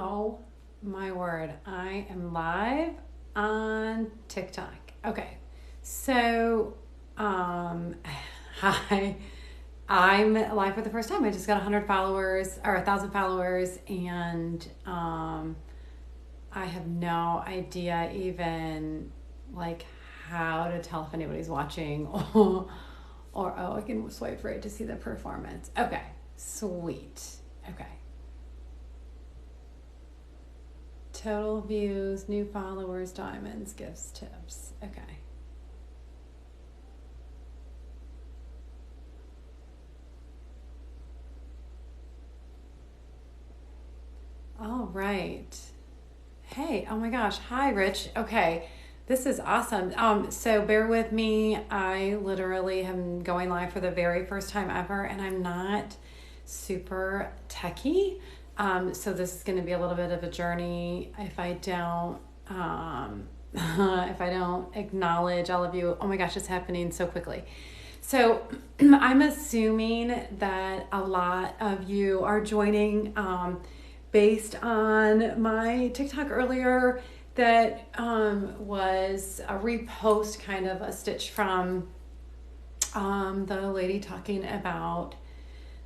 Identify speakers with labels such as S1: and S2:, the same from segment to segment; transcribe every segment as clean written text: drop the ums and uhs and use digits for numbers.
S1: Oh my word. I am live on TikTok. Okay. So, um, hi. I'm live for the first time. I just got 100 followers or 1,000 followers, and I have no idea even like how to tell if anybody's watching or oh, I can swipe right to see the performance. Okay. Sweet. Okay. Total views, new followers, diamonds, gifts, tips. Okay. All right. Hey, oh my gosh. Hi, Rich. Okay. This is awesome. So bear with me. I literally am going live for the very first time ever, and I'm not super techy. So this is going to be a little bit of a journey if I don't if I don't acknowledge all of you. Oh my gosh, it's happening so quickly. So I'm assuming that a lot of you are joining based on my TikTok earlier that was a repost, kind of a stitch from the lady talking about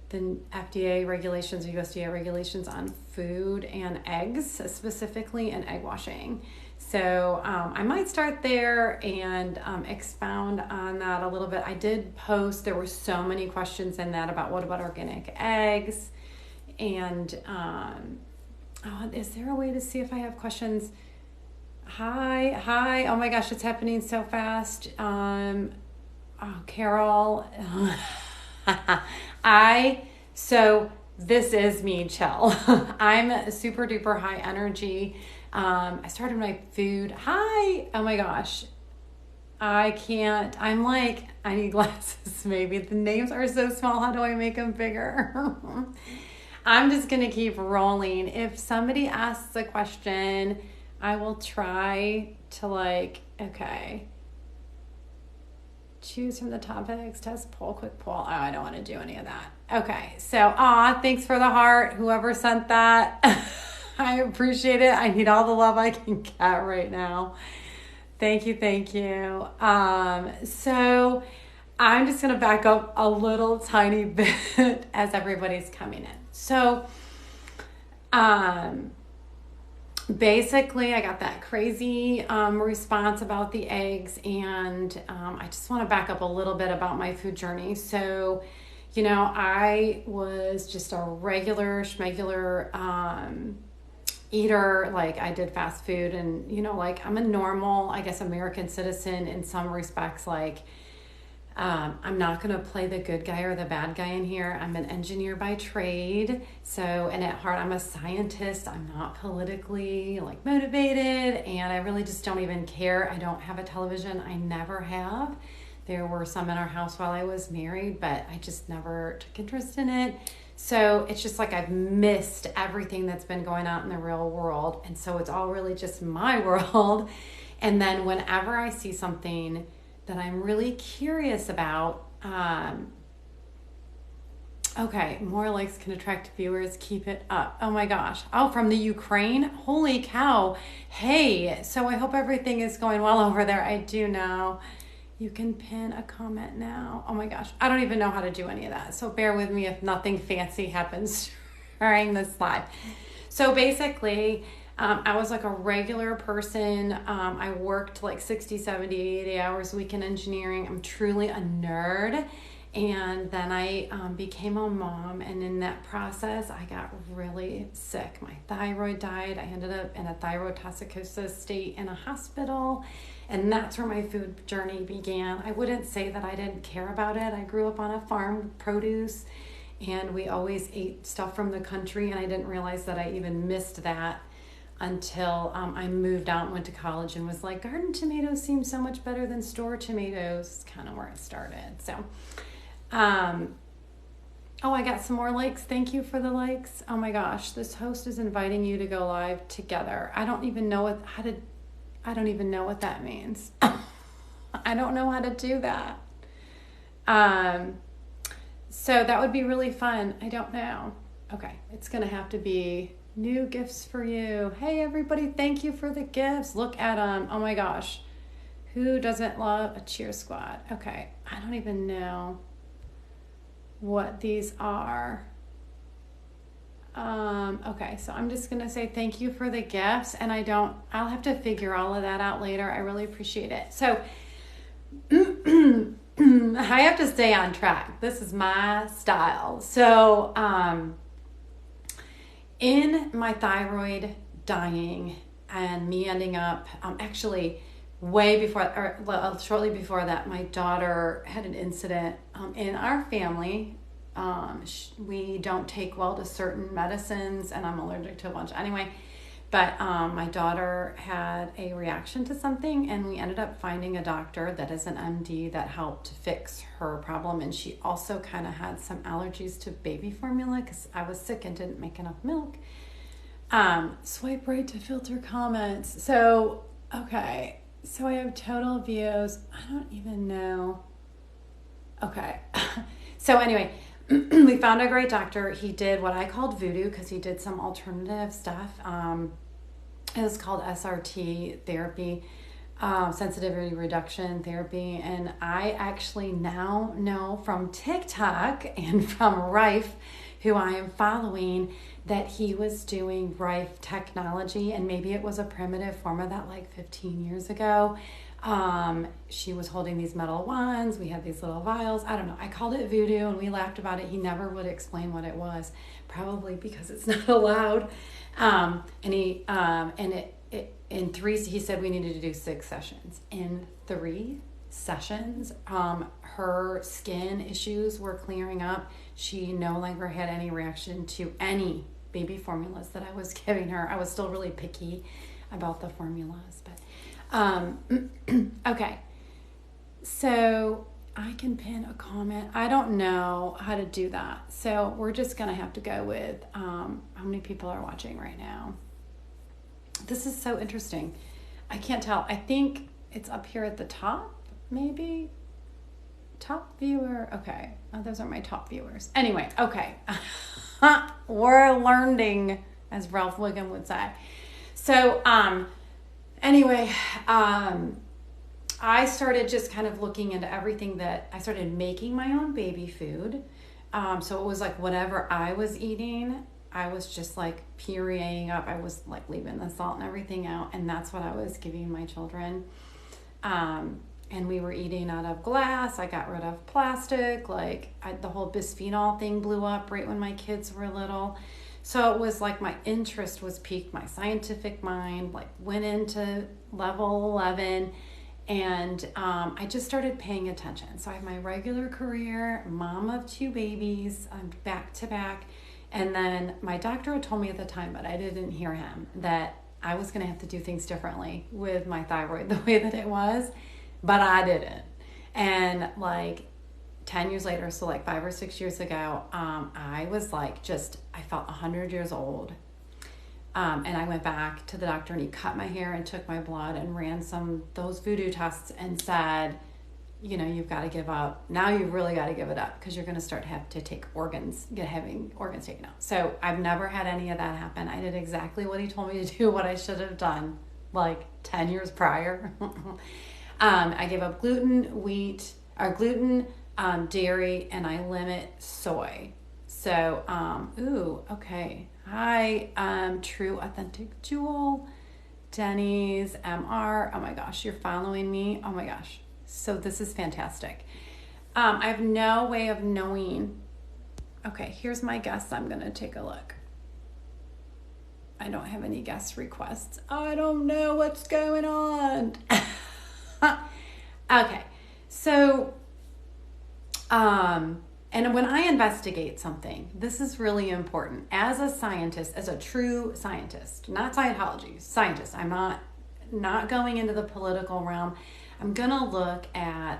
S1: the FDA regulations or USDA regulations on food and eggs, specifically, and egg washing. So I might start there and expound on that a little bit. I did post, there were so many questions in that about what about organic eggs, and is there a way to see if I have questions? Hi, oh my gosh, it's happening so fast. Carol, so this is me, chill. I'm super duper high energy. I started my food. Hi, oh my gosh. I can't, I need glasses maybe. The names are so small. How do I make them bigger? I'm just going to keep rolling. If somebody asks a question, I will try to okay. Choose from the topics, test poll, quick poll. Oh, I don't want to do any of that. Okay, so thanks for the heart, whoever sent that. I appreciate it. I need all the love I can get right now. Thank you. So I'm just going to back up a little tiny bit as everybody's coming in. So basically, I got that crazy response about the eggs, and I just want to back up a little bit about my food journey. So, I was just a regular schmegular eater. Like, I did fast food, and I'm a normal, I guess, American citizen in some respects. I'm not going to play the good guy or the bad guy in here. I'm an engineer by trade. So, and at heart, I'm a scientist. I'm not politically motivated, and I really just don't even care. I don't have a television. I never have. There were some in our house while I was married, but I just never took interest in it. So it's just I've missed everything that's been going on in the real world. And so it's all really just my world. And then whenever I see something that I'm really curious about, okay, more likes can attract viewers, keep it up. Oh my gosh. Oh, from the Ukraine? Holy cow. Hey, so I hope everything is going well over there. I do know. You can pin a comment now. Oh my gosh, I don't even know how to do any of that. So bear with me if nothing fancy happens during this live. So basically, I was a regular person. I worked 60, 70, 80 hours a week in engineering. I'm truly a nerd. And then I became a mom. And in that process, I got really sick. My thyroid died. I ended up in a thyroid toxicosis state in a hospital. And that's where my food journey began. I wouldn't say that I didn't care about it. I grew up on a farm, produce, and we always ate stuff from the country. And I didn't realize that I even missed that until I moved out and went to college and was garden tomatoes seem so much better than store tomatoes. It's kind of where it started. So, I got some more likes. Thank you for the likes. Oh my gosh, this host is inviting you to go live together. I don't even know what that means. I don't know how to do that. So that would be really fun. I don't know. Okay, it's going to have to be New gifts for you. Hey, everybody, thank you for the gifts. Look at them. Oh my gosh. Who doesn't love a cheer squad? Okay, I don't even know what these are. Okay, so I'm just gonna say thank you for the gifts, and I'll have to figure all of that out later. I really appreciate it. So I have to stay on track. This is my style. So, in my thyroid dying and me ending up, actually way before, or well, shortly before that, my daughter had an incident in our family. We don't take well to certain medicines, and I'm allergic to a bunch anyway. But my daughter had a reaction to something, and we ended up finding a doctor that is an MD that helped fix her problem. And she also kind of had some allergies to baby formula because I was sick and didn't make enough milk. Swipe right to filter comments. So, okay. So I have total views. I don't even know. Okay. So anyway, we found a great doctor. He did what I called voodoo because he did some alternative stuff. It was called SRT therapy, sensitivity reduction therapy. And I actually now know from TikTok and from Rife, who I am following, that he was doing Rife technology, and maybe it was a primitive form of that like 15 years ago. She was holding these metal wands. We had these little vials. I don't know. I called it voodoo and we laughed about it. He never would explain what it was, probably because it's not allowed. He said we needed to do 6 sessions. In 3 sessions, her skin issues were clearing up. She no longer had any reaction to any baby formulas that I was giving her. I was still really picky about the formulas, but okay. So I can pin a comment. I don't know how to do that. So we're just going to have to go with how many people are watching right now. This is so interesting. I can't tell. I think it's up here at the top, maybe. Top viewer. Okay. Oh, those are my top viewers. Anyway, okay. We're learning, as Ralph Wiggum would say. So, anyway, I started just kind of looking into everything that I started making my own baby food. So it was like whatever I was eating, I was just like pureeing up. I was like leaving the salt and everything out, and that's what I was giving my children. And we were eating out of glass. I got rid of plastic. The whole bisphenol thing blew up right when my kids were little. So it was like my interest was piqued. My scientific mind went into level 11, and I just started paying attention. So I have my regular career, mom of 2 babies, I'm back to back. And then my doctor had told me at the time, but I didn't hear him, that I was going to have to do things differently with my thyroid the way that it was. But I didn't. And 10 years later, so 5 or 6 years ago, I was I felt 100 years old. And I went back to the doctor, and he cut my hair and took my blood and ran those voodoo tests and said, you've got to give up. Now you've really got to give it up because you're going to start having to take having organs taken out. So I've never had any of that happen. I did exactly what he told me to do, what I should have done 10 years prior. I give up gluten, dairy, and I limit soy. So, okay. Hi, True Authentic Jewel, Denny's, MR. Oh my gosh, you're following me. Oh my gosh. So this is fantastic. I have no way of knowing. Okay, here's my guests. I'm going to take a look. I don't have any guest requests. I don't know what's going on. Okay, so, and when I investigate something, this is really important. As a scientist, as a true scientist, not Scientology, scientist, I'm not going into the political realm. I'm gonna look at,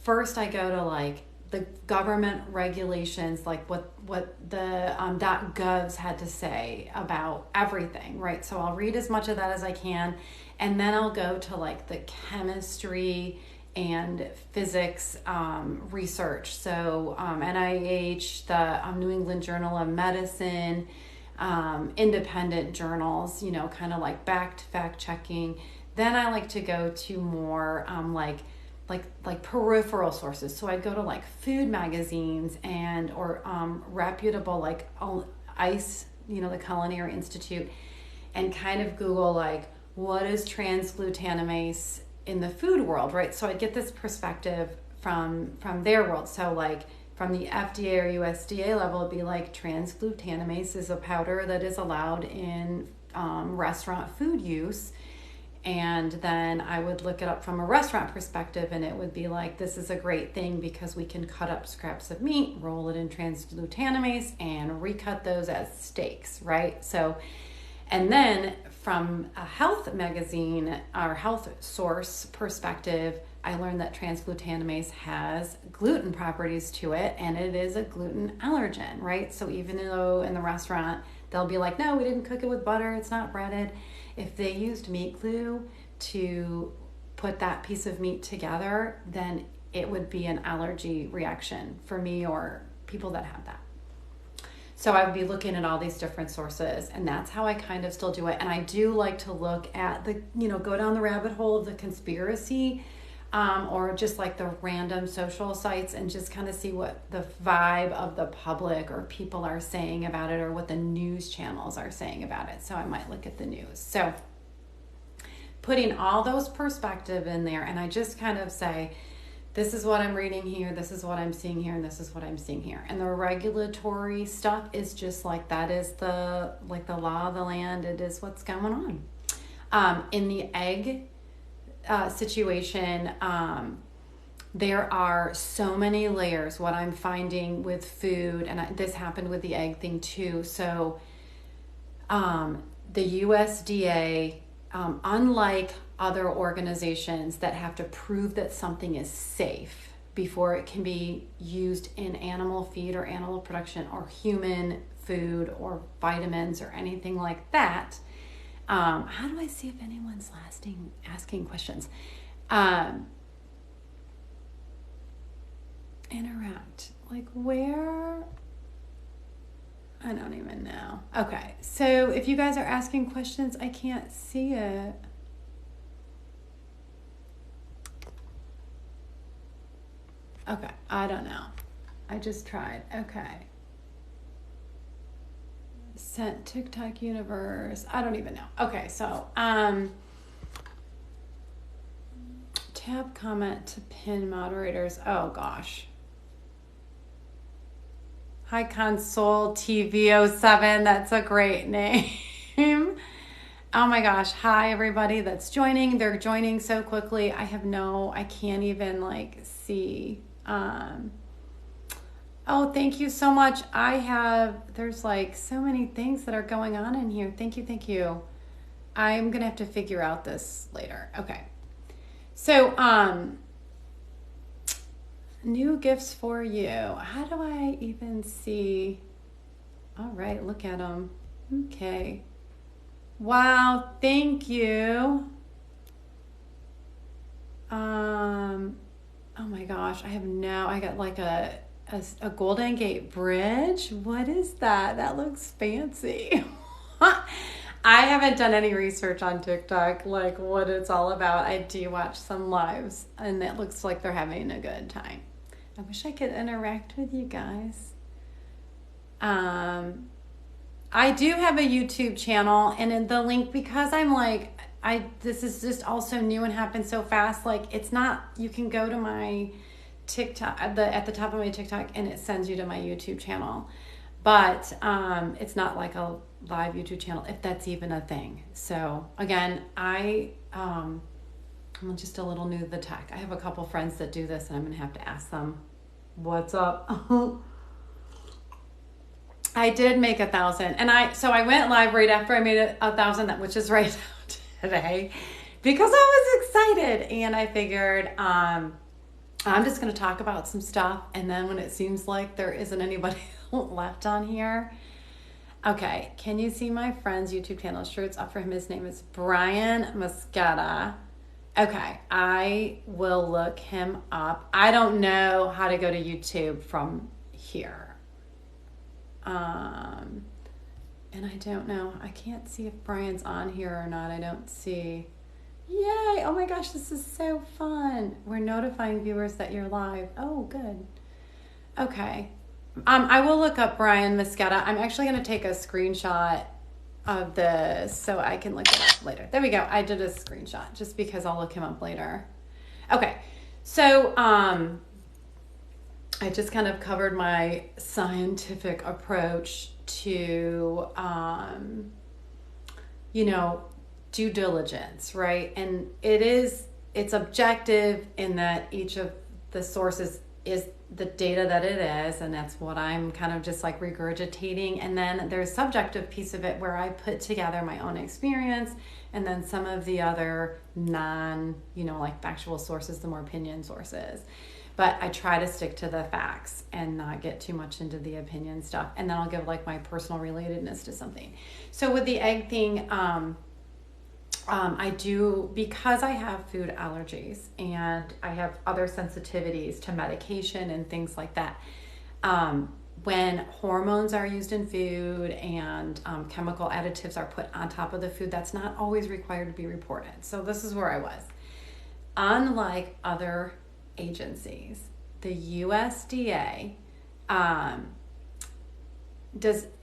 S1: first I go to the government regulations, what the .govs had to say about everything, right? So I'll read as much of that as I can, and then I'll go to the chemistry and physics research. So NIH, the New England Journal of Medicine, independent journals, kind of like fact checking. Then I like to go to more like peripheral sources. So I'd go to like food magazines or reputable like ICE, the Culinary Institute, and kind of Google like what is transglutaminase in the food world, right? So I'd get this perspective from their world. So like from the FDA or USDA level, it'd be like transglutaminase is a powder that is allowed in restaurant food use. And then I would look it up from a restaurant perspective, and it would be like, this is a great thing because we can cut up scraps of meat, roll it in transglutaminase, and recut those as steaks, right? So, and then from a health magazine or health source perspective, I learned that transglutaminase has gluten properties to it, and it is a gluten allergen, right? So even though in the restaurant, they'll be like, no, we didn't cook it with butter, it's not breaded. If they used meat glue to put that piece of meat together, then it would be an allergy reaction for me or people that have that. So I would be looking at all these different sources, and that's how I kind of still do it. And I do like to look at go down the rabbit hole of the conspiracy or just like the random social sites and just kind of see what the vibe of the public or people are saying about it or what the news channels are saying about it. So I might look at the news. So putting all those perspective in there, and I just kind of say, this is what I'm reading here, this is what I'm seeing here, and this is what I'm seeing here. And the regulatory stuff is just like, that is the law of the land. It is what's going on. In the egg situation, there are so many layers. What I'm finding with food, and this happened with the egg thing too. So the USDA, unlike other organizations that have to prove that something is safe before it can be used in animal feed or animal production or human food or vitamins or anything like that. How do I see if anyone's asking questions? Interact. Like where? I don't even know. Okay, so if you guys are asking questions, I can't see it. Okay, I don't know. I just tried. Okay. Sent TikTok universe. I don't even know. Okay, so tab comment to pin moderators. Oh gosh. Hi Console TV07. That's a great name. Oh my gosh. Hi everybody that's joining. They're joining so quickly. I can't even see. Oh, thank you so much. There's so many things that are going on in here. Thank you. I'm going to have to figure out this later. Okay. So, new gifts for you. How do I even see? All right, look at them. Okay. Wow, thank you. Oh my gosh, I got like a Golden Gate Bridge. What is that? That looks fancy. I haven't done any research on TikTok, like what it's all about. I do watch some lives, and it looks like they're having a good time. I wish I could interact with you guys. I do have a YouTube channel, and in the link, because this is just also new and happened so fast. It's not, you can go to my TikTok at the top of my TikTok and it sends you to my YouTube channel, but it's not like a live YouTube channel, if that's even a thing. So again, I'm just a little new to the tech. I have a couple friends that do this, and I'm gonna have to ask them what's up. I did make 1,000, and I went live right after I made 1,000, which is right now today, because I was excited, and I figured I'm just going to talk about some stuff, and then when it seems like there isn't anybody left on here. Okay, can you see my friend's YouTube channel? Sure, it's up for him. His name is Brian Mosqueda. Okay, I will look him up. I don't know how to go to YouTube from here. And I don't know. I can't see if Brian's on here or not. I don't see. Yay! Oh my gosh, this is so fun. We're notifying viewers that you're live. Oh, good. Okay. I will look up Brian Mosqueda. I'm actually going to take a screenshot of this so I can look it up later. There we go. I did a screenshot just because I'll look him up later. Okay. So, I just kind of covered my scientific approach to, due diligence, right? And it's objective in that each of the sources is the data that it is, and that's what I'm kind of just like regurgitating. And then there's a subjective piece of it where I put together my own experience, and then some of the other like factual sources, the more opinion sources. But I try to stick to the facts and not get too much into the opinion stuff. And then I'll give like my personal relatedness to something. So with the egg thing, I do, because I have food allergies and I have other sensitivities to medication and things like that. When hormones are used in food and chemical additives are put on top of the food, that's not always required to be reported. So this is where I was. Unlike other agencies, the USDA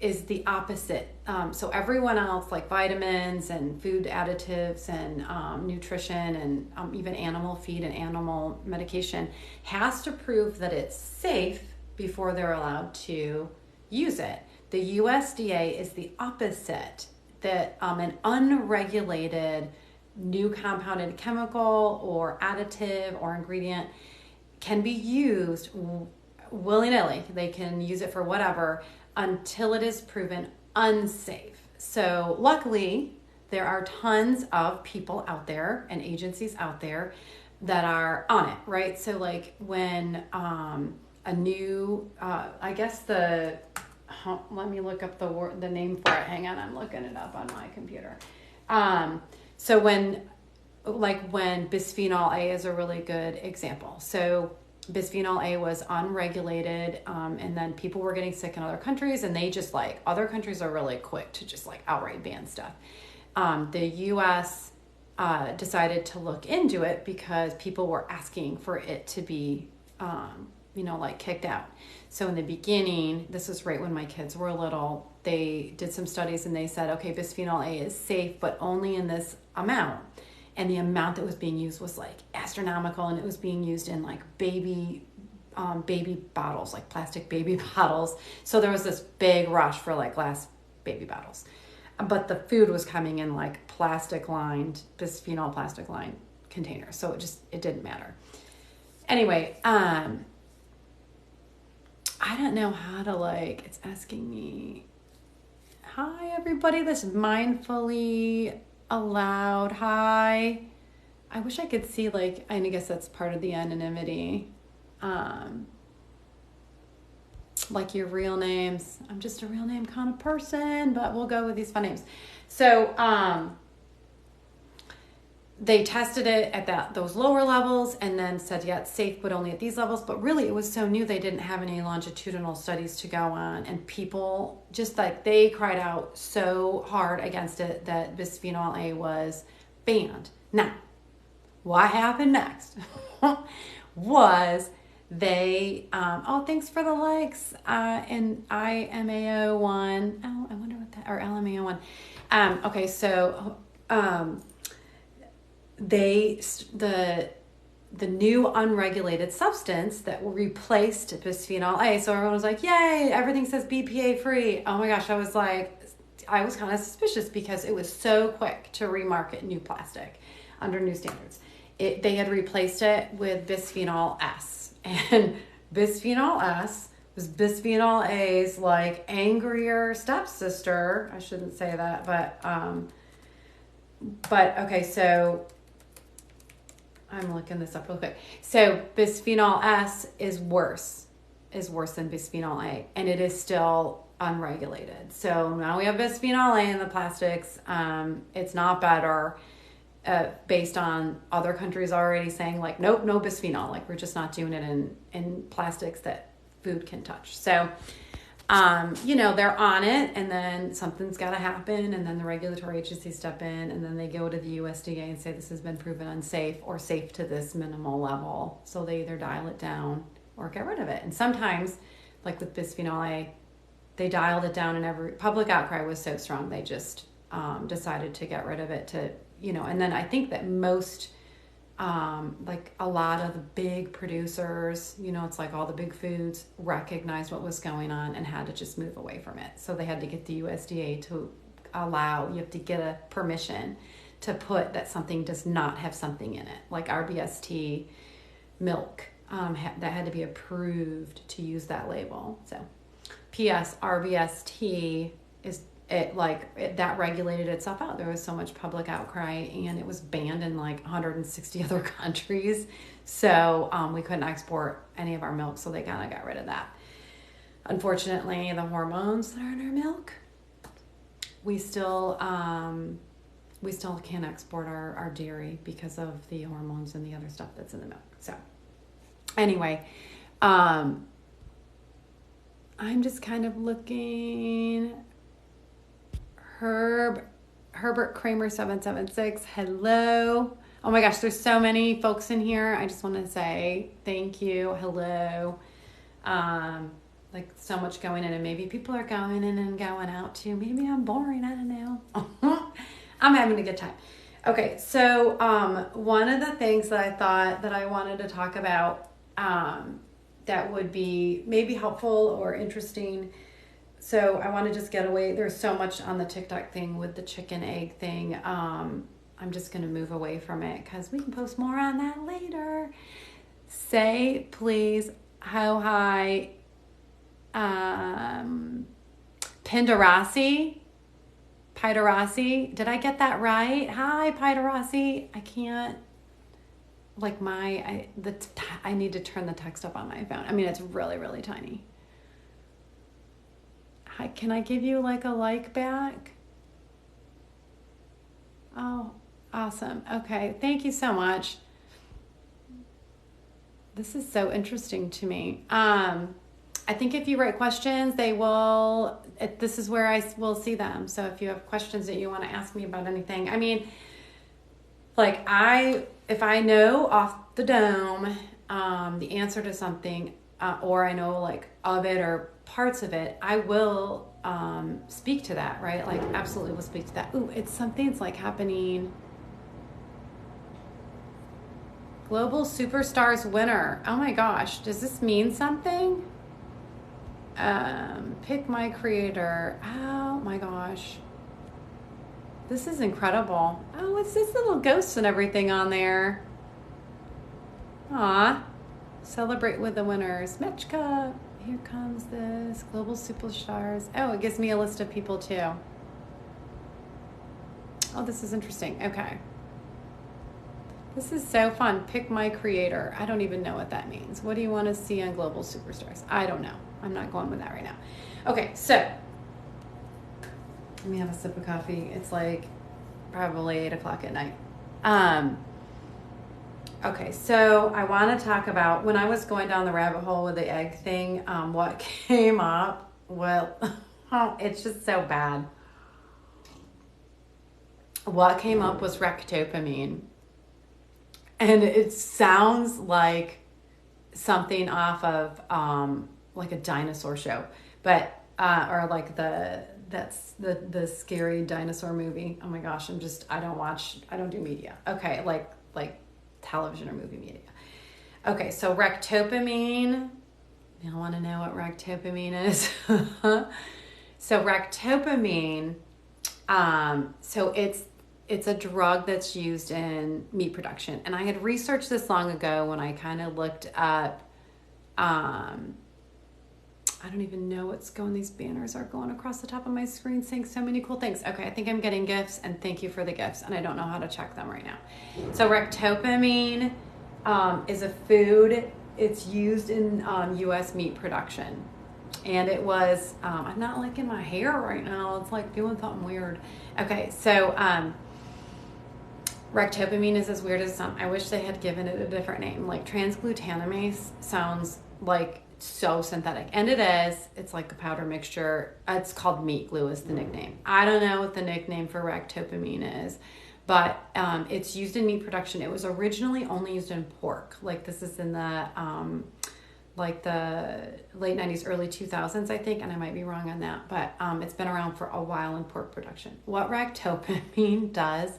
S1: is the opposite. So everyone else, like vitamins and food additives and nutrition and even animal feed and animal medication, has to prove that it's safe before they're allowed to use it. The USDA is the opposite, that an unregulated new compounded chemical or additive or ingredient can be used willy-nilly. They can use it for whatever until it is proven unsafe. So luckily, there are tons of people out there and agencies out there that are on it, right? So like when a new, let me look up the name for it. Hang on, I'm looking it up on my computer. So when bisphenol A is a really good example. So bisphenol A was unregulated, and then people were getting sick in other countries, and they just other countries are really quick to just outright ban stuff. The U.S. Decided to look into it because people were asking for it to be, kicked out. So in the beginning, this was right when my kids were little, they did some studies and they said, okay, bisphenol A is safe, but only in this amount. And the amount that was being used was astronomical, and it was being used in baby bottles, plastic baby bottles. So there was this big rush for glass baby bottles. But the food was coming in bisphenol plastic lined containers. So it didn't matter. Anyway, I don't know how to it's asking me, hi everybody, this is Mindfully Allowed. Hi. I wish I could see I guess that's part of the anonymity. Your real names. I'm just a real name kind of person, but we'll go with these fun names. So they tested it at those lower levels and then said, yeah, it's safe, but only at these levels. But really, it was so new, they didn't have any longitudinal studies to go on. And people just they cried out so hard against it that bisphenol A was banned. Now, what happened next was they, thanks for the likes, and IMAO1. Oh, I wonder what that, or LMAO1. Okay, so, the new unregulated substance that replaced bisphenol A. So everyone was like, yay, everything says BPA free. Oh my gosh, I was kind of suspicious because it was so quick to remarket new plastic under new standards. They had replaced it with bisphenol S. And bisphenol S was bisphenol A's angrier stepsister. I shouldn't say that, but okay, so I'm looking this up real quick. So bisphenol S is worse than bisphenol A, and it is still unregulated. So now we have bisphenol A in the plastics. It's not better, based on other countries already saying nope, no bisphenol. We're just not doing it in plastics that food can touch. So they're on it, and then something's got to happen, and then the regulatory agencies step in, and then they go to the USDA and say this has been proven unsafe or safe to this minimal level. So they either dial it down or get rid of it. And sometimes, like with bisphenol A, they dialed it down, and every public outcry was so strong they just decided to get rid of it. And then I think that most. Like a lot of the big producers, it's like all the big foods recognized what was going on and had to just move away from it. So they had to get the USDA to you have to get a permission to put that something does not have something in it. Like RBST milk, that had to be approved to use that label. So P.S. RBST that regulated itself out. There was so much public outcry, and it was banned in like 160 other countries. So we couldn't export any of our milk, so they kind of got rid of that. Unfortunately, the hormones that are in our milk, we still can't export our dairy because of the hormones and the other stuff that's in the milk. So anyway, I'm just kind of looking. Herbert Kramer 776. Hello. Oh my gosh, there's so many folks in here. I just want to say thank you. Hello. Like so much going in, and maybe people are going in and going out too. Maybe I'm boring. I don't know. I'm having a good time. Okay, so one of the things that I thought that I wanted to talk about that would be maybe helpful or interesting. So I want to just get away. There's so much on the TikTok thing with the chicken egg thing. I'm just going to move away from it because we can post more on that later. Say, please, how high Pindarasi? Did I get that right? Hi, Piderasi. I can't, like I need to turn the text up on my phone. I mean, it's really, really tiny. Can I give you like a like back? Oh, awesome. Okay. Thank you so much. This is so interesting to me. I think if you write questions, this is where I will see them. So if you have questions that you want to ask me about anything, I mean, like if I know off the dome, the answer to something, or I know like of it or parts of it, I will speak to that, right? Like absolutely will speak to that. Ooh, something's like happening. Global Superstars winner. Oh my gosh, does this mean something? Pick my creator. Oh my gosh. This is incredible. Oh, it's this little ghosts and everything on there. Aw. Celebrate with the winners. Mechka. Here comes this. Global Superstars. Oh, it gives me a list of people too. Oh, this is interesting. Okay. This is so fun. Pick my creator. I don't even know what that means. What do you want to see on Global Superstars? I don't know. I'm not going with that right now. Okay, so let me have a sip of coffee. It's like probably 8 o'clock at night. Okay, so I want to talk about when I was going down the rabbit hole with the egg thing, what came up. Well, it's just so bad. What came up was ractopamine. And it sounds like something off of like a dinosaur show, but or like the scary dinosaur movie. Oh my gosh, I don't do media. Okay, like television or movie media. Okay, so ractopamine. You want to know what ractopamine is? So ractopamine, so it's a drug that's used in meat production. And I had researched this long ago when I kind of looked up, I don't even know what's going, these banners are going across the top of my screen saying so many cool things. Okay, I think I'm getting gifts, and thank you for the gifts, and I don't know how to check them right now. So ractopamine is a food. It's used in U.S. meat production. And it was, I'm not liking my hair right now. It's like doing something weird. Okay, so ractopamine is as weird as some. I wish they had given it a different name. Like transglutaminase sounds like so synthetic. And it is. It's like a powder mixture. It's called meat glue is the nickname. I don't know what the nickname for ractopamine is, but it's used in meat production. It was originally only used in pork. Like this is in the like the late 90s, early 2000s, I think, and I might be wrong on that, but it's been around for a while in pork production. What ractopamine does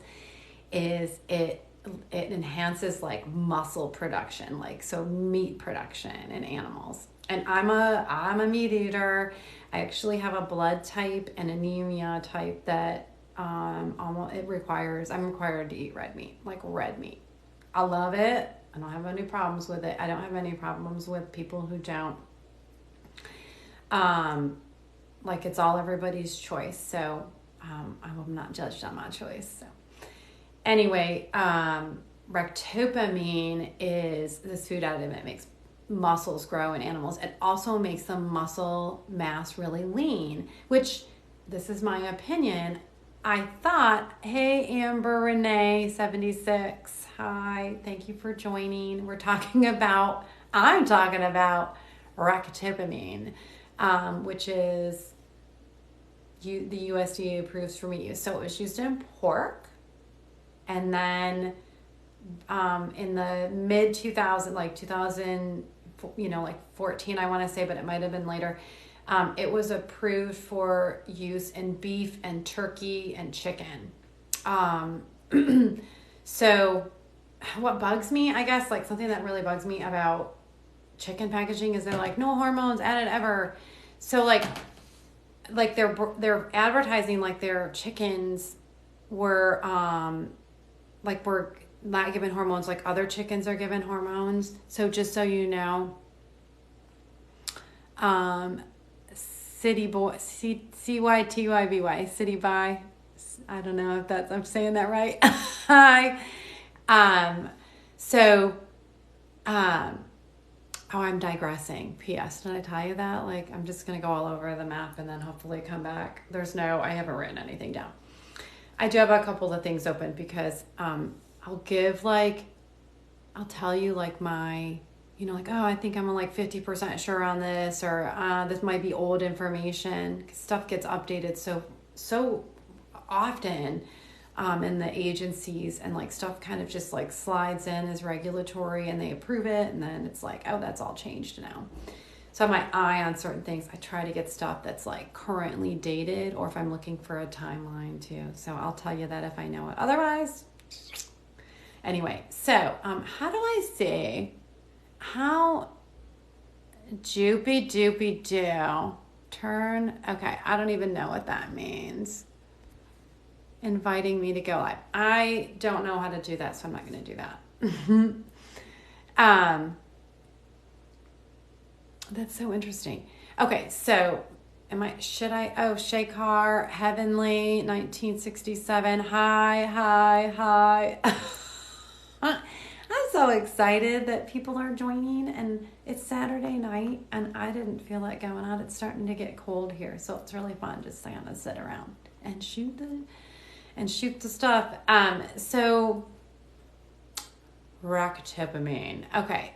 S1: is it enhances like muscle production, like so meat production in animals. And I'm a meat eater. I actually have a blood type and anemia type that I'm required to eat red meat, like red meat. I love it. I don't have any problems with it. I don't have any problems with people who don't. Like it's all everybody's choice. So I will not judged on my choice. So anyway, ractopamine is this food additive that makes muscles grow in animals. It also makes the muscle mass really lean, which this is my opinion. I thought, hey, Amber Renee 76, hi, thank you for joining. I'm talking about ractopamine, which is the USDA approves for meat use. So it was used in pork, and then in the mid 2000, like 2000, like 14, I want to say, but it might have been later. It was approved for use in beef and turkey and chicken. So what bugs me, I guess, like something that really bugs me about chicken packaging is they're like, no hormones added ever. So like they're advertising like their chickens were not given hormones like other chickens are given hormones. So just so you know, City Boy, CYTYBY, City By, I don't know if I'm saying that right. Hi. I'm digressing. P.S. Did I tell you that? Like, I'm just going to go all over the map and then hopefully come back. I haven't written anything down. I do have a couple of things open because, I'll tell you like my, I think I'm like 50% sure on this, or this might be old information. Stuff gets updated so often in the agencies, and like stuff kind of just like slides in as regulatory and they approve it, and then it's like, oh, that's all changed now. So I have my eye on certain things. I try to get stuff that's like currently dated, or if I'm looking for a timeline too. So I'll tell you that if I know it. Otherwise, anyway, so how do I say how doopy doopy do turn? Okay, I don't even know what that means. Inviting me to go live. I don't know how to do that, so I'm not going to do that. That's so interesting. Okay, so Shakar, Heavenly, 1967. Hi. I'm so excited that people are joining, and it's Saturday night, and I didn't feel like going out. It's starting to get cold here, so it's really fun just to kind of sit around and shoot the stuff. So ractopamine. Okay.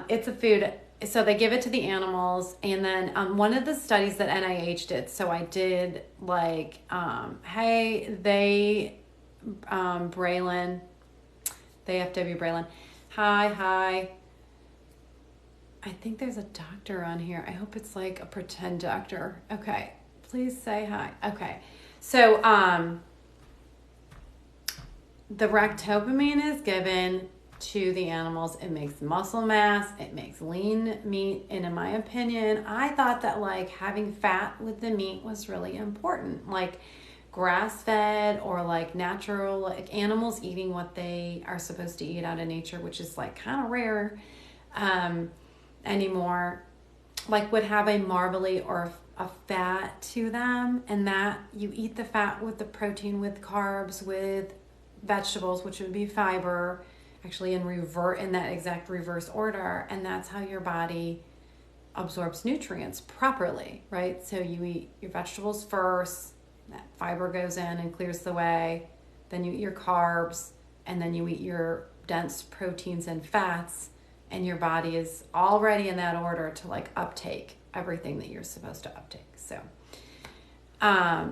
S1: It's a food. So they give it to the animals, and then one of the studies that NIH did. So I did like, Braylon, they FW Braylon. Hi. I think there's a doctor on here. I hope it's like a pretend doctor. Okay. Please say hi. Okay. So, the ractopamine is given to the animals. It makes muscle mass. It makes lean meat. And in my opinion, I thought that like having fat with the meat was really important. Like grass-fed or like natural, like animals eating what they are supposed to eat out of nature, which is like kind of rare anymore, like would have a marbly or a fat to them, and that you eat the fat with the protein, with carbs, with vegetables, which would be fiber, actually in that exact reverse order, and that's how your body absorbs nutrients properly, right? So you eat your vegetables first, that fiber goes in and clears the way, then you eat your carbs, and then you eat your dense proteins and fats, and your body is already in that order to like uptake everything that you're supposed to uptake. So I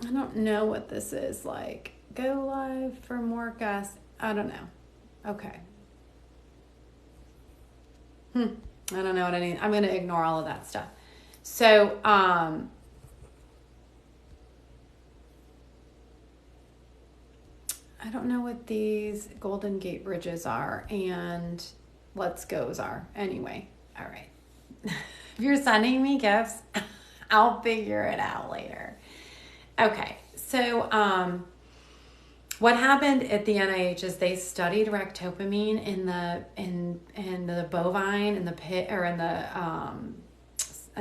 S1: don't know what this is like. Go live for more guests. I don't know. Okay. I don't know what I need. I'm going to ignore all of that stuff. So, I don't know what these Golden Gate Bridges are and Let's Go's are. Anyway, all right. If you're sending me gifts, I'll figure it out later. Okay, so what happened at the NIH is they studied ractopamine in the bovine, in the pig, or in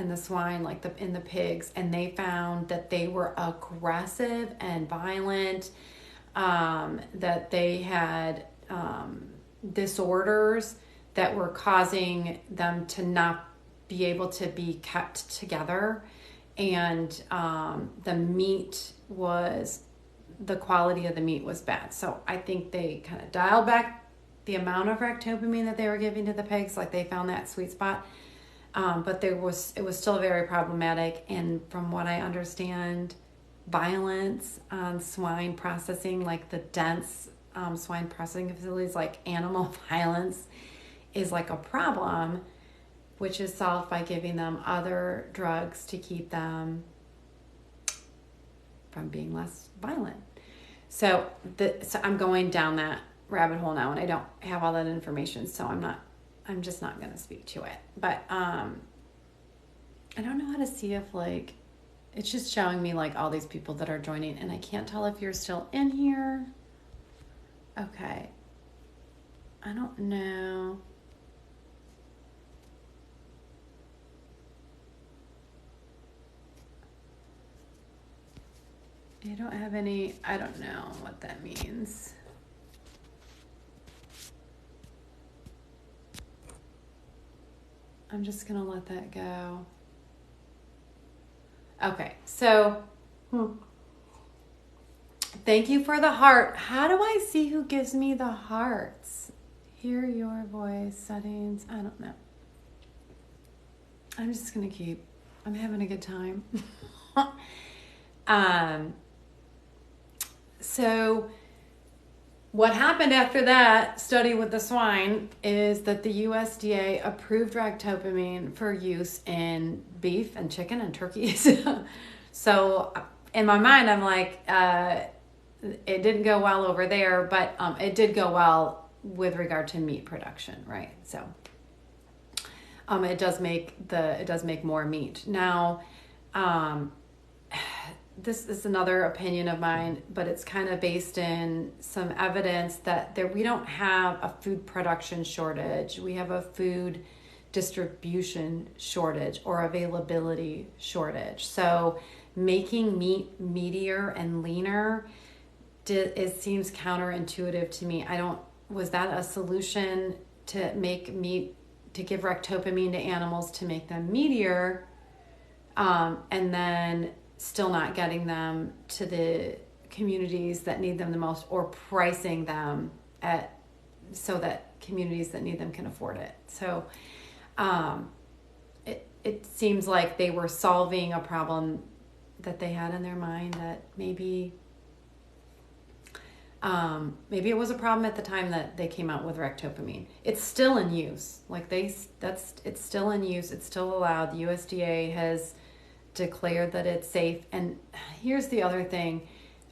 S1: the swine, like in the pigs, and they found that they were aggressive and violent, that they had disorders that were causing them to not be able to be kept together, and the quality of the meat was bad. So I think they kind of dialed back the amount of ractopamine that they were giving to the pigs, like they found that sweet spot. But it was still very problematic. And from what I understand, violence on swine processing, like the dense swine processing facilities, like animal violence is like a problem, which is solved by giving them other drugs to keep them from being less violent. So I'm going down that rabbit hole now, and I don't have all that information, so I'm just not going to speak to it. But I don't know how to see if like it's just showing me like all these people that are joining, and I can't tell if you're still in here. Okay. I don't know. You don't have any, I don't know what that means. I'm just going to let that go. Okay, so thank you for the heart. How do I see who gives me the hearts? Hear your voice, settings, I don't know. I'm just going to I'm having a good time. So what happened after that study with the swine is that the USDA approved ractopamine for use in beef and chicken and turkeys. So in my mind, I'm like, it didn't go well over there, but it did go well with regard to meat production, right? So it does make more meat. Now, this is another opinion of mine, but it's kind of based in some evidence that we don't have a food production shortage. We have a food distribution shortage or availability shortage. So making meat meatier and leaner, it seems counterintuitive to me. Was that a solution to make meat, to give ractopamine to animals to make them meatier, and then still not getting them to the communities that need them the most, or pricing them so that communities that need them can afford it. So it seems like they were solving a problem that they had in their mind, that maybe it was a problem at the time that they came out with ractopamine. It's still in use. It's still in use. It's still allowed. The USDA has declared that it's safe. And here's the other thing.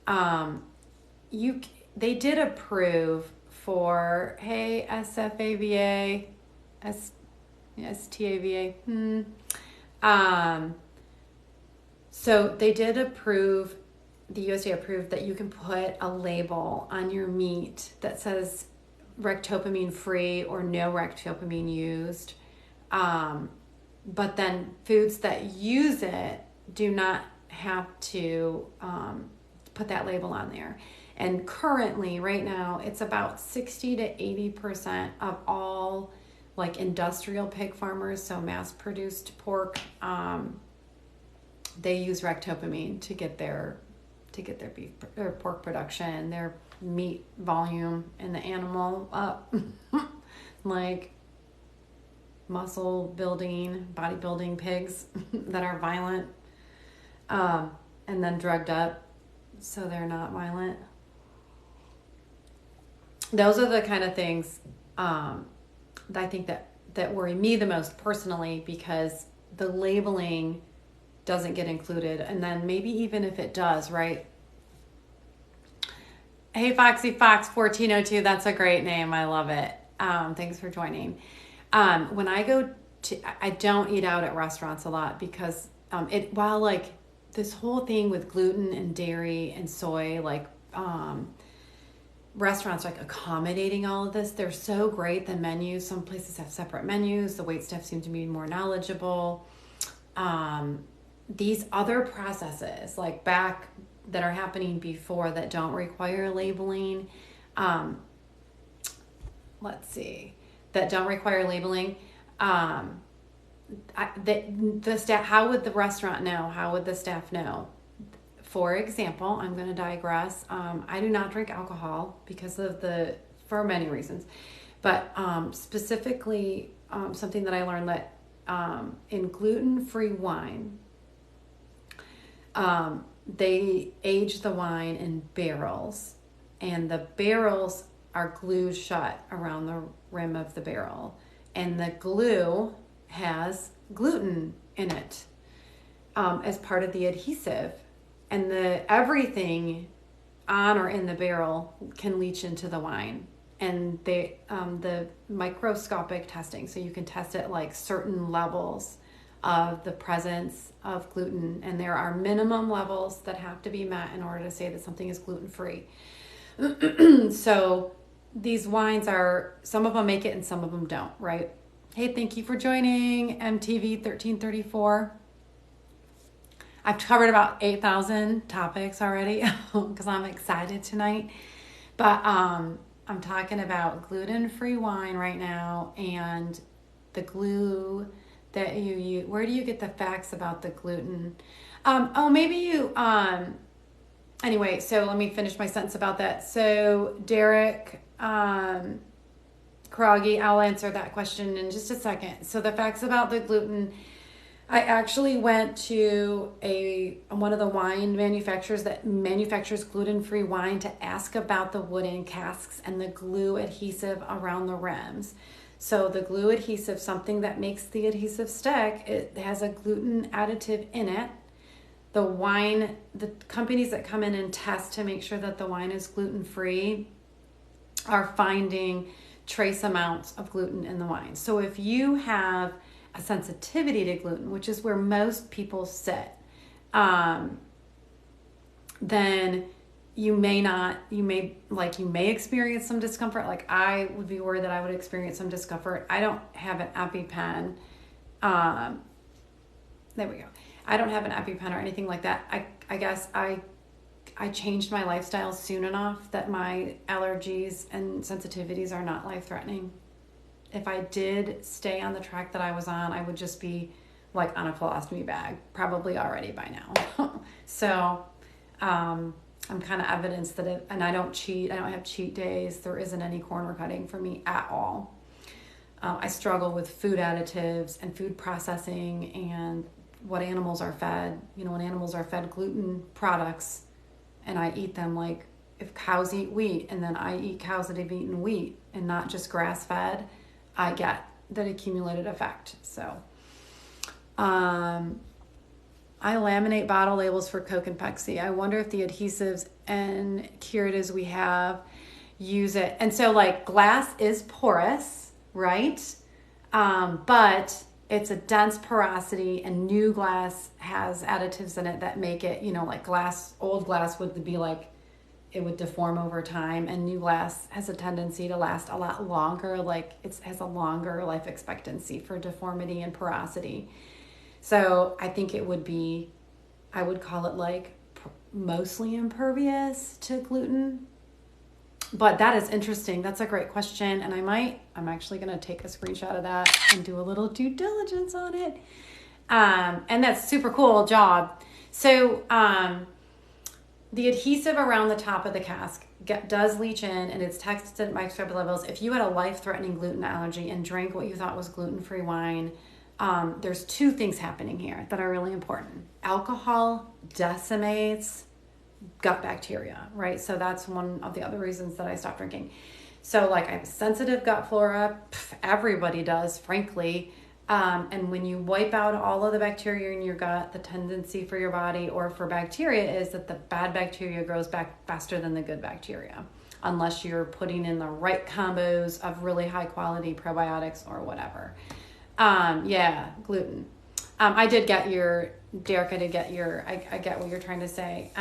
S1: They did approve for, hey, SFAVA, STAVA. So they did approve, the USDA approved that you can put a label on your meat that says ractopamine free or no ractopamine used. But then foods that use it do not have to put that label on there. And currently, right now, it's about 60 to 80% of all like industrial pig farmers, so mass-produced pork, they use ractopamine to get their beef or pork production, their meat volume in the animal up like muscle building, bodybuilding pigs that are violent, and then drugged up so they're not violent. Those are the kind of things that I think that worry me the most personally, because the labeling doesn't get included. And then maybe even if it does, right? Hey, Foxy Fox 1402, that's a great name. I love it. Thanks for joining. When I don't eat out at restaurants a lot because while like this whole thing with gluten and dairy and soy, like restaurants like accommodating all of this, they're so great. The menus, some places have separate menus. The wait staff seem to be more knowledgeable. These other processes like back that are happening before that don't require labeling, that don't require labeling, the staff, how would the restaurant know? How would the staff know? For example, I'm going to digress. I do not drink alcohol for many reasons, but specifically something that I learned that in gluten-free wine, they age the wine in barrels, and the barrels are glued shut around the rim of the barrel, and the glue has gluten in it as part of the adhesive, and everything on or in the barrel can leach into the wine. And the microscopic testing, so you can test it like certain levels of the presence of gluten, and there are minimum levels that have to be met in order to say that something is gluten-free. So these wines some of them make it and some of them don't, right? Hey, thank you for joining MTV 1334. I've covered about 8,000 topics already because I'm excited tonight. But I'm talking about gluten-free wine right now, and the glue that you use. Where do you get the facts about the gluten? Anyway, so let me finish my sentence about that. So Derek Kroggy, I'll answer that question in just a second. So the facts about the gluten, I actually went to one of the wine manufacturers that manufactures gluten-free wine to ask about the wooden casks and the glue adhesive around the rims. So the glue adhesive, something that makes the adhesive stick, it has a gluten additive in it. The companies that come in and test to make sure that the wine is gluten-free are finding trace amounts of gluten in the wine. So if you have a sensitivity to gluten, which is where most people sit, then you may experience some discomfort. Like I would be worried that I would experience some discomfort. I don't have an EpiPen. There we go. I don't have an EpiPen or anything like that. I guess I changed my lifestyle soon enough that my allergies and sensitivities are not life-threatening. If I did stay on the track that I was on, I would just be like on a colostomy bag, probably already by now. So I'm kind of evidence that and I don't cheat. I don't have cheat days. There isn't any corner cutting for me at all. I struggle with food additives and food processing and what animals are fed. When animals are fed gluten products and I eat them, like if cows eat wheat and then I eat cows that have eaten wheat and not just grass-fed, I get that accumulated effect. So I laminate bottle labels for Coke and Pepsi. I wonder if the adhesives and curatives we have use it. And so like glass is porous, right? But it's a dense porosity, and new glass has additives in it that make it, like old glass would be like, it would deform over time, and new glass has a tendency to last a lot longer. Like it has a longer life expectancy for deformity and porosity. So I think I would call it like mostly impervious to gluten. But that is interesting. That's a great question. And I'm actually going to take a screenshot of that and do a little due diligence on it. And that's super cool job. So the adhesive around the top of the cask does leach in, and it's tested at microscopic levels. If you had a life-threatening gluten allergy and drank what you thought was gluten-free wine, there's two things happening here that are really important. Alcohol decimates gut bacteria, right? So that's one of the other reasons that I stopped drinking. So like I have sensitive gut flora, everybody does, frankly. And when you wipe out all of the bacteria in your gut, the tendency for your body or for bacteria is that the bad bacteria grows back faster than the good bacteria, unless you're putting in the right combos of really high quality probiotics or whatever. Yeah, gluten. I did get your, Derek, I get what you're trying to say.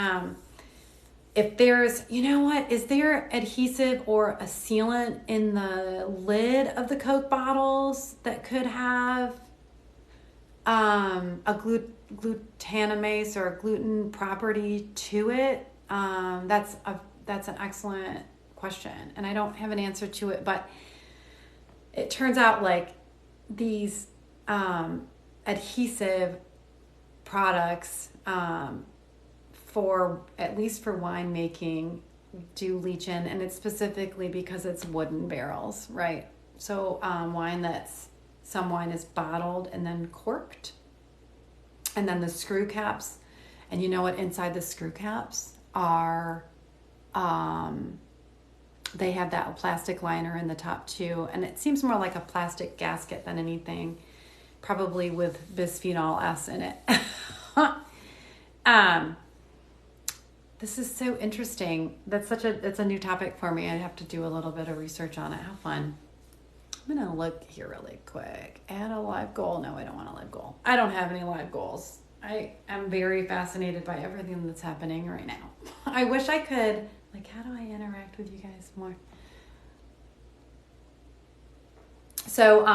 S1: If there's, you know what, is there adhesive or a sealant in the lid of the Coke bottles that could have a glutamase or a gluten property to it? That's an excellent question, and I don't have an answer to it, but it turns out like these adhesive products, for at least for winemaking, do leach in, and it's specifically because it's wooden barrels, right? So some wine is bottled and then corked, and then the screw caps, and you know what, inside the screw caps are they have that plastic liner in the top too, and it seems more like a plastic gasket than anything, probably with bisphenol S in it. This is so interesting. It's a new topic for me. I'd have to do a little bit of research on it. How fun. I'm going to look here really quick. Add a live goal. No, I don't want a live goal. I don't have any live goals. I am very fascinated by everything that's happening right now. I wish I could, like, how do I interact with you guys more? So,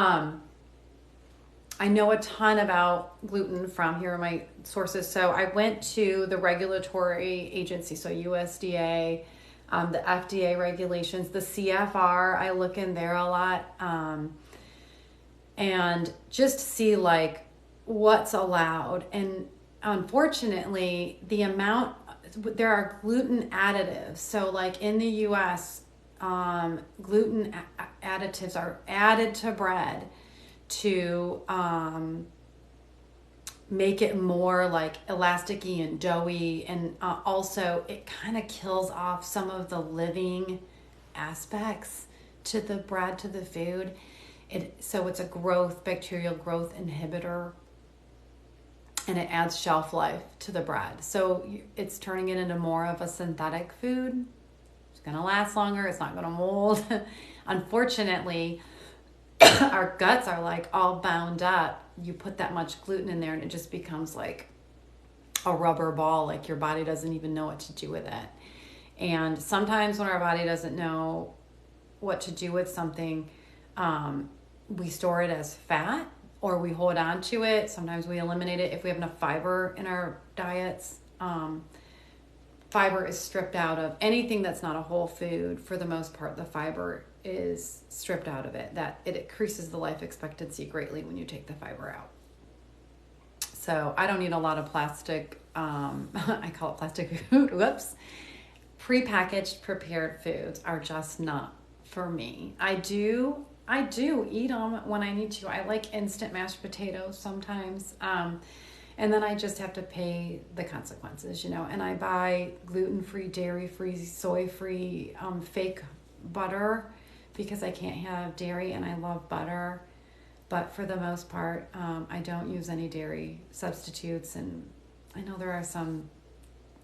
S1: I know a ton about gluten from, here are my sources. So I went to the regulatory agency, so USDA, the FDA regulations, the CFR, I look in there a lot, and just see like what's allowed. And unfortunately, there are gluten additives. So like in the US, gluten additives are added to bread to make it more like elasticy and doughy, and also it kind of kills off some of the living aspects to the bread, to the food. So it's a bacterial growth inhibitor, and it adds shelf life to the bread. So it's turning it into more of a synthetic food. It's going to last longer. It's not going to mold. Unfortunately, our guts are like all bound up. You put that much gluten in there and it just becomes like a rubber ball, like your body doesn't even know what to do with it. And sometimes when our body doesn't know what to do with something, we store it as fat or we hold on to it. Sometimes we eliminate it if we have enough fiber in our diets. Fiber is stripped out of anything that's not a whole food. For the most part, the fiber is stripped out of it. That it increases the life expectancy greatly when you take the fiber out. So I don't eat a lot of plastic, I call it plastic food, whoops. Prepackaged prepared foods are just not for me. I do eat them when I need to. I like instant mashed potatoes sometimes. And then I just have to pay the consequences, and I buy gluten-free, dairy-free, soy-free, fake butter because I can't have dairy and I love butter. But for the most part, I don't use any dairy substitutes. And I know there are some,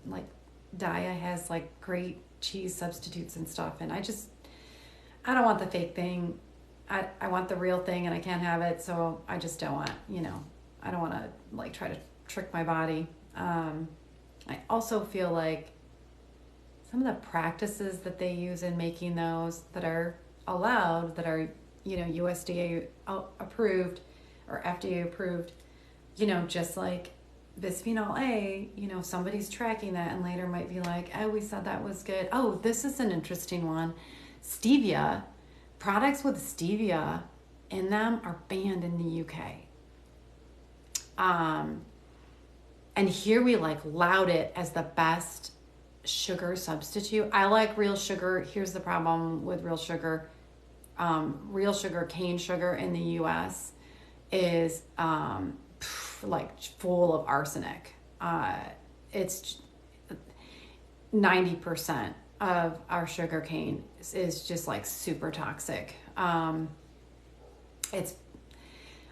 S1: like Daiya has like great cheese substitutes and stuff. And I don't want the fake thing. I want the real thing and I can't have it. So I just don't want, I don't want to like try to trick my body. I also feel like some of the practices that they use in making those that are allowed, that are, USDA approved or FDA approved, just like bisphenol A, somebody's tracking that and later might be like, oh, we said that was good. Oh, this is an interesting one. Stevia, products with stevia in them are banned in the UK. And here we like loud it as the best sugar substitute. I like real sugar. Here's the problem with real sugar. Real sugar, cane sugar in the US is like full of arsenic. It's 90% of our sugar cane is just like super toxic. It's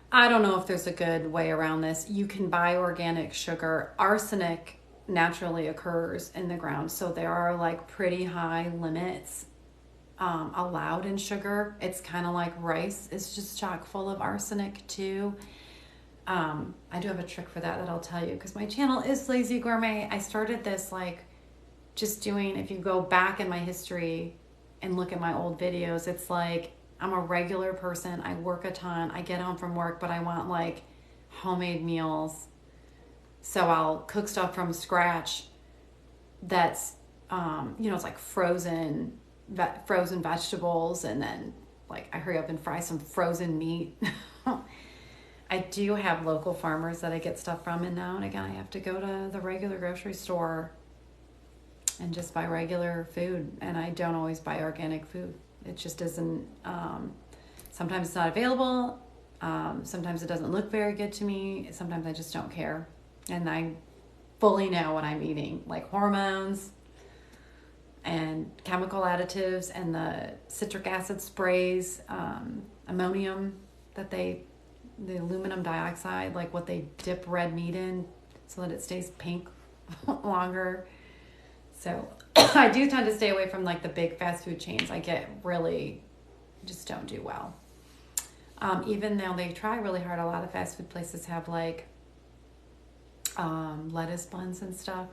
S1: I don't know if there's a good way around this. You can buy organic sugar. Arsenic naturally occurs in the ground, so there are like pretty high limits allowed in sugar. It's kind of like rice. It's just chock full of arsenic too. I do have a trick for that I'll tell you, because my channel is Lazy Gourmet. I started this like just doing, if you go back in my history and look at my old videos, it's like I'm a regular person. I work a ton. I get home from work, but I want like homemade meals. So I'll cook stuff from scratch that's, it's like frozen vegetables, and then like I hurry up and fry some frozen meat. I do have local farmers that I get stuff from, and now and again I have to go to the regular grocery store and just buy regular food, and I don't always buy organic food. It just isn't, sometimes it's not available, sometimes it doesn't look very good to me, sometimes I just don't care, and I fully know what I'm eating, like hormones and chemical additives and the citric acid sprays, ammonium that the aluminum dioxide, like what they dip red meat in so that it stays pink longer. So I do tend to stay away from like the big fast food chains. I get really, just don't do well. Even though they try really hard, a lot of fast food places have like lettuce buns and stuff.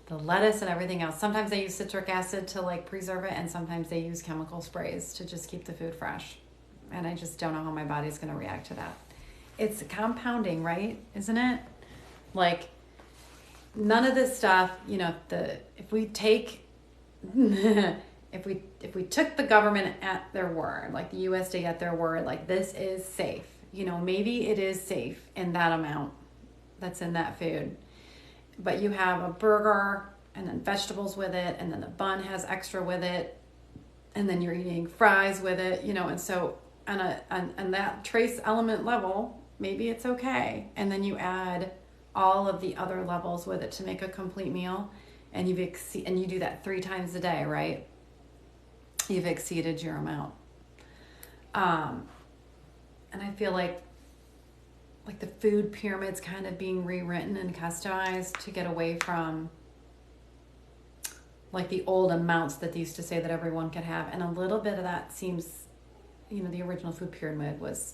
S1: The lettuce and everything else. Sometimes they use citric acid to like preserve it, and sometimes they use chemical sprays to just keep the food fresh. And I just don't know how my body's going to react to that. It's compounding, right? Isn't it? Like, none of this stuff, if we take if we took the government at their word, like the USDA at their word, like this is safe, maybe it is safe in that amount that's in that food, but you have a burger and then vegetables with it, and then the bun has extra with it, and then you're eating fries with it, and so on that trace element level, maybe it's okay, and then you add all of the other levels with it to make a complete meal, and you do that 3 times a day, right? You've exceeded your amount. And I feel like the food pyramid's kind of being rewritten and customized to get away from like the old amounts that they used to say that everyone could have. And a little bit of that seems, the original food pyramid was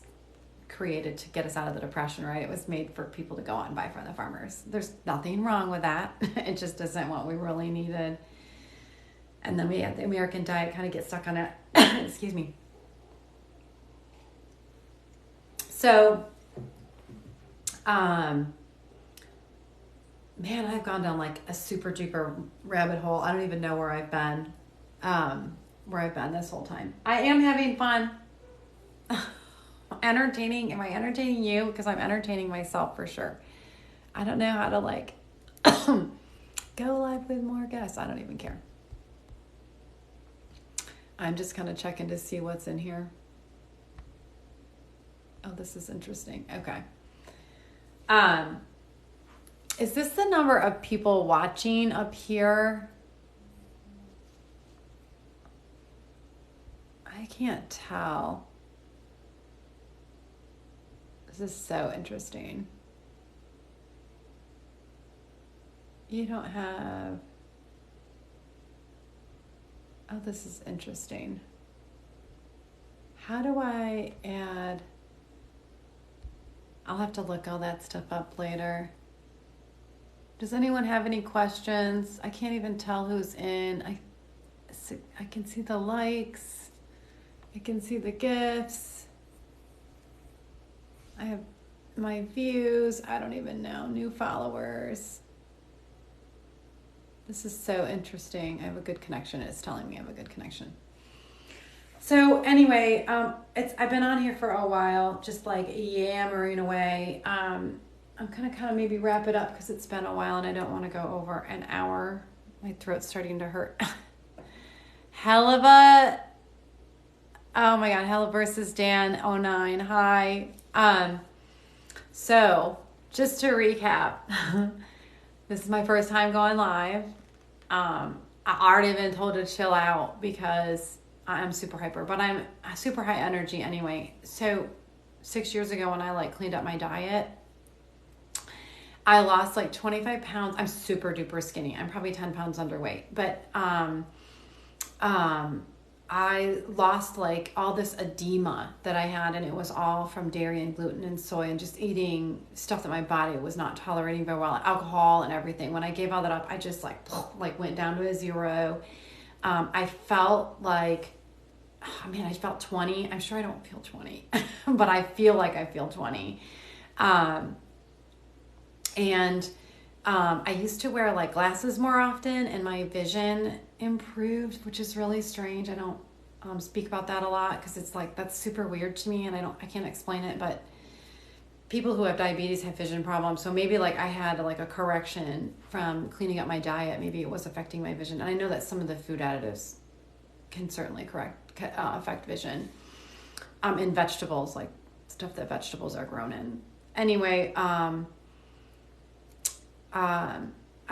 S1: created to get us out of the depression, right? It was made for people to go out and buy from the farmers. There's nothing wrong with that. It just isn't what we really needed. And then we had the American diet kind of get stuck on it. Excuse me. So, man, I've gone down like a super duper rabbit hole. I don't even know where I've been this whole time. I am having fun. Entertaining. Am I entertaining you? Because I'm entertaining myself for sure. I don't know how to like go live with more guests. I don't even care. I'm just kind of checking to see what's in here. Oh, this is interesting. Okay. Is this the number of people watching up here? I can't tell. This is so interesting. You don't have... Oh, this is interesting. How do I add... I'll have to look all that stuff up later. Does anyone have any questions? I can't even tell who's in. I can see the likes. I can see the gifts. I have my views. I don't even know. New followers. This is so interesting. I have a good connection. It's telling me I have a good connection. So anyway, I've been on here for a while, just like yammering away. I'm gonna kind of maybe wrap it up because it's been a while and I don't want to go over an hour. My throat's starting to hurt. Helva. Oh my God. Hella versus Dan 09. Hi. So just to recap, this is my first time going live. I already been told to chill out because I'm super hyper, but I'm super high energy anyway. So 6 years ago when I like cleaned up my diet, I lost like 25 pounds. I'm super duper skinny. I'm probably 10 pounds underweight, but I lost like all this edema that I had, and it was all from dairy and gluten and soy and just eating stuff that my body was not tolerating very well, alcohol and everything. When I gave all that up, I just like went down to a zero. I felt like, oh man, I felt 20. I'm sure I don't feel 20, but I feel like I feel 20. I used to wear like glasses more often, and my vision improved, which is really strange. I don't speak about that a lot because it's like that's super weird to me, and I can't explain it. But people who have diabetes have vision problems, so maybe like I had like a correction from cleaning up my diet. Maybe it was affecting my vision, and I know that some of the food additives can certainly affect vision. In vegetables, like stuff that vegetables are grown in. Anyway, I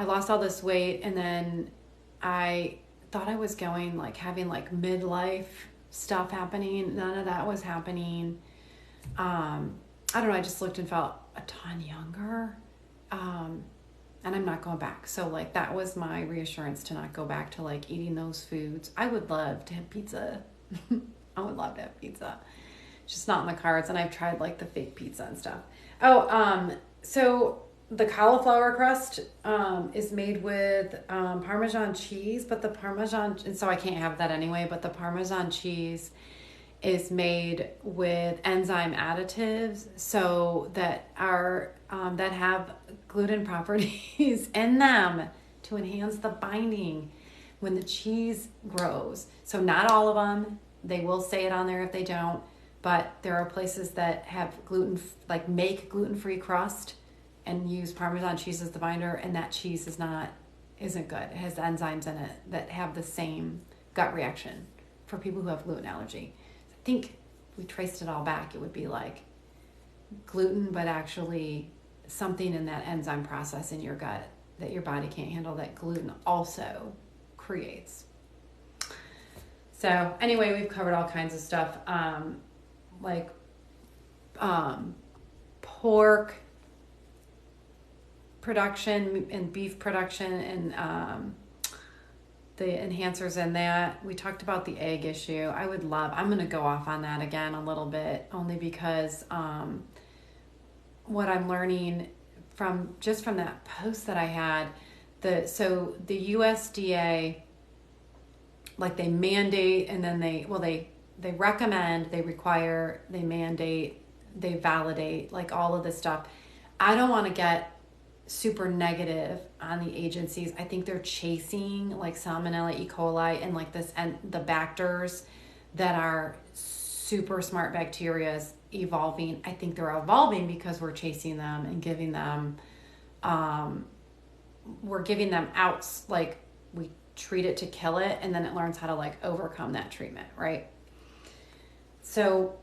S1: lost all this weight, and then I thought I was going like having like midlife stuff happening. None of that was happening. I don't know. I just looked and felt a ton younger. And I'm not going back. So like that was my reassurance to not go back to like eating those foods. I would love to have pizza. I would love to have pizza. Just not in the cards. And I've tried like the fake pizza and stuff. So the cauliflower crust is made with Parmesan cheese, but the Parmesan, and so I can't have that anyway, but the Parmesan cheese is made with enzyme additives so that are that have gluten properties in them to enhance the binding when the cheese grows. So not all of them, they will say it on there if they don't, but there are places that have make gluten-free crust and use Parmesan cheese as the binder, and that cheese isn't good. It has enzymes in it that have the same gut reaction for people who have gluten allergy. I think if we traced it all back, it would be like gluten, but actually something in that enzyme process in your gut that your body can't handle that gluten also creates. So anyway, we've covered all kinds of stuff, pork production and beef production and the enhancers in that. We talked about the egg issue. I'm going to go off on that again a little bit, only because what I'm learning from that post that I had, the USDA, like they mandate, and then they recommend, they require, they mandate, they validate, like all of this stuff. I don't want to get super negative on the agencies. I think they're chasing like Salmonella, E. coli, and like this, and the Bacters that are super smart bacteria evolving. I think they're evolving because we're chasing them and giving them, we're giving them outs, like we treat it to kill it, and then it learns how to like overcome that treatment, right? So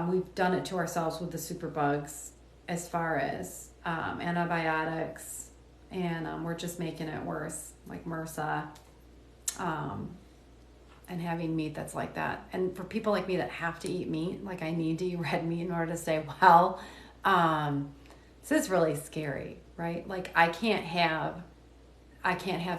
S1: we've done it to ourselves with the superbugs as far as antibiotics, and we're just making it worse, like MRSA, and having meat that's like that. And for people like me that have to eat meat, like I need to eat red meat in order to say, well, this is really scary, right? Like I can't have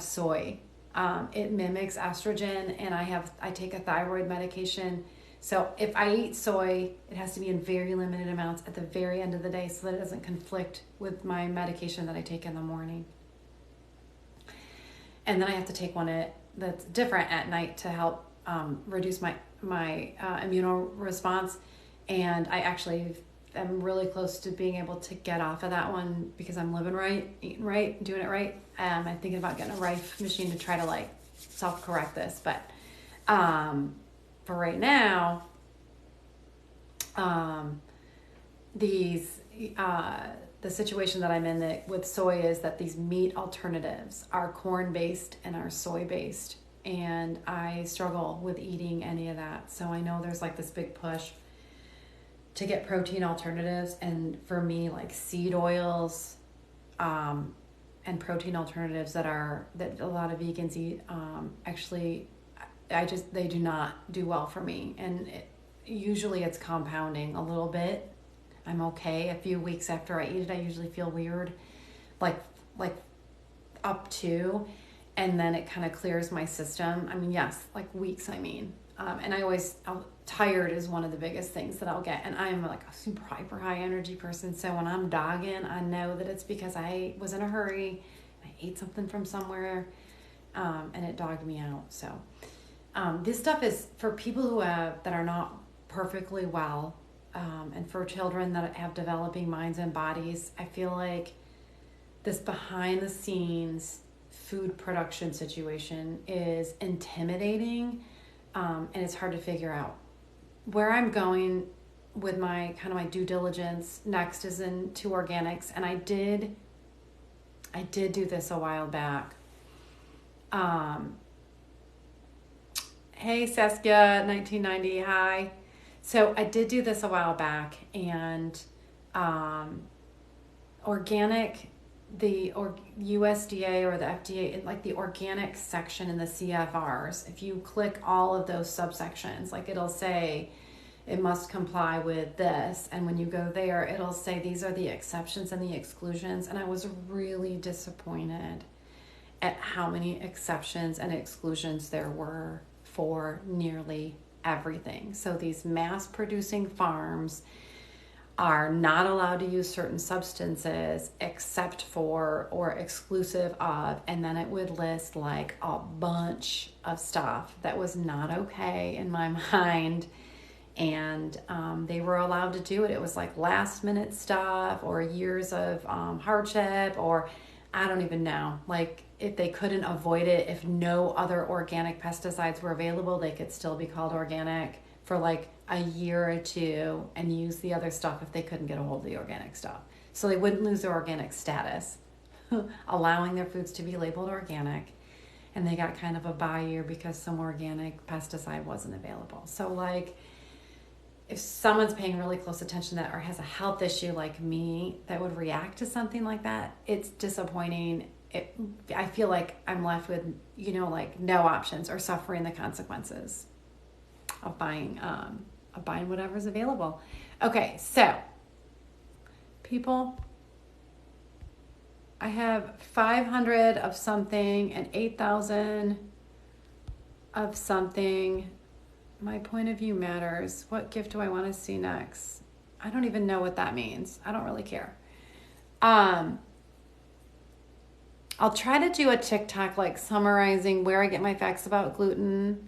S1: soy. It mimics estrogen, and I take a thyroid medication. So if I eat soy, it has to be in very limited amounts at the very end of the day so that it doesn't conflict with my medication that I take in the morning. And then I have to take one that's different at night to help reduce my immune response. And I actually am really close to being able to get off of that one because I'm living right, eating right, doing it right. I'm thinking about getting a Rife machine to try to like self-correct this. But for right now, these the situation that I'm in with soy is that these meat alternatives are corn-based and are soy-based. And I struggle with eating any of that. So I know there's like this big push to get protein alternatives. And for me, like seed oils, and protein alternatives that a lot of vegans eat, actually, they do not do well for me. And usually it's compounding a little bit. I'm okay. A few weeks after I eat it, I usually feel weird, like up to, and then it kind of clears my system. I mean, yes, like weeks, I mean. And tired is one of the biggest things that I'll get. And I'm like a super hyper high energy person. So when I'm dogging, I know that it's because I was in a hurry. I ate something from somewhere, and it dogged me out. So this stuff is for people that are not perfectly well, and for children that have developing minds and bodies. I feel like this behind the scenes food production situation is intimidating, and it's hard to figure out. Where I'm going with my due diligence next is into organics, and I did do this a while back. Hey Saskia 1990, hi. So I did do this a while back, and organic, USDA or the FDA, like the organic section in the CFRs, if you click all of those subsections, like it'll say it must comply with this, and when you go there, it'll say these are the exceptions and the exclusions. And I was really disappointed at how many exceptions and exclusions there were for nearly everything. So these mass producing farms are not allowed to use certain substances except for or exclusive of, and then it would list like a bunch of stuff that was not okay in my mind. And they were allowed to do it. It was like last minute stuff or years of hardship, or I don't even know. Like if they couldn't avoid it, if no other organic pesticides were available, they could still be called organic for like a year or two and use the other stuff if they couldn't get a hold of the organic stuff. So they wouldn't lose their organic status, allowing their foods to be labeled organic. And they got kind of a bye year because some organic pesticide wasn't available. So like, if someone's paying really close attention to that or has a health issue like me that would react to something like that, it's disappointing. I feel like I'm left with, like no options or suffering the consequences of buying whatever's available. Okay, so people, I have 500 of something and 8,000 of something. My point of view matters. What gift do I want to see next? I don't even know what that means. I don't really care. I'll try to do a TikTok like summarizing where I get my facts about gluten.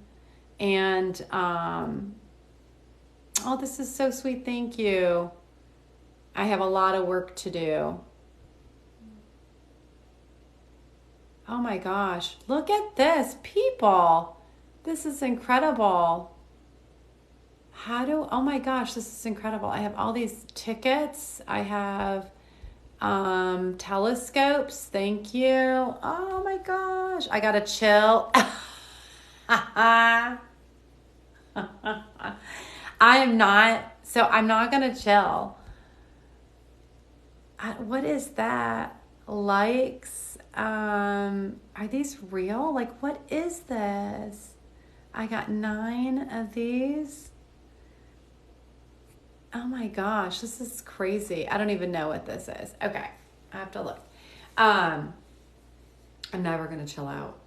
S1: And oh, this is so sweet. Thank you. I have a lot of work to do. Oh my gosh. Look at this, people. This is incredible. Oh my gosh, this is incredible. I have all these tickets. I have telescopes. Thank you. Oh my gosh. I gotta chill. I'm not gonna chill. What is that? Likes. Are these real? Like, what is this? I got 9 of these. Oh my gosh, this is crazy. I don't even know what this is. Okay, I have to look. I'm never gonna chill out.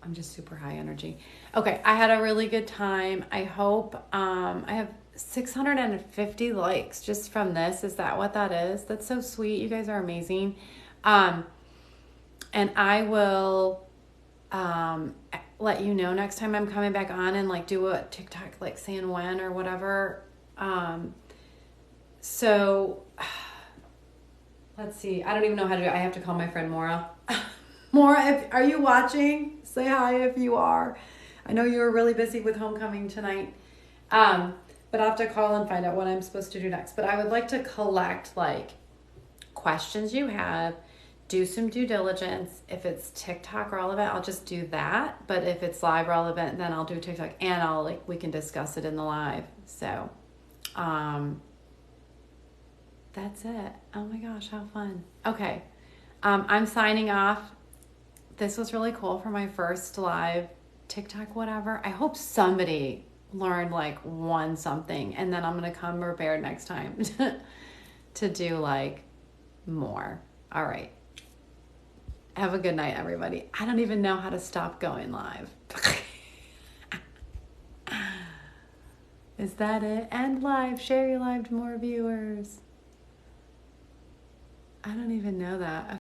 S1: I'm just super high energy. Okay, I had a really good time. I hope I have 650 likes just from this. Is that what that is? That's so sweet. You guys are amazing. And I will let you know next time I'm coming back on and like do a TikTok like saying when or whatever. So let's see. I don't even know how to do it. I have to call my friend Maura. Maura, are you watching? Say hi if you are. I know you were really busy with homecoming tonight. but I'll have to call and find out what I'm supposed to do next. But I would like to collect like questions you have, do some due diligence. If it's TikTok relevant, I'll just do that. But if it's live relevant, then I'll do TikTok, and I'll like we can discuss it in the live. So, um, that's it. Oh my gosh, how fun. Okay. I'm signing off. This was really cool for my first live TikTok, whatever. I hope somebody learned like one something, and then I'm going to come prepared next time to do like more. All right. Have a good night, everybody. I don't even know how to stop going live. Is that it? End live. Share your live to more viewers. I don't even know that.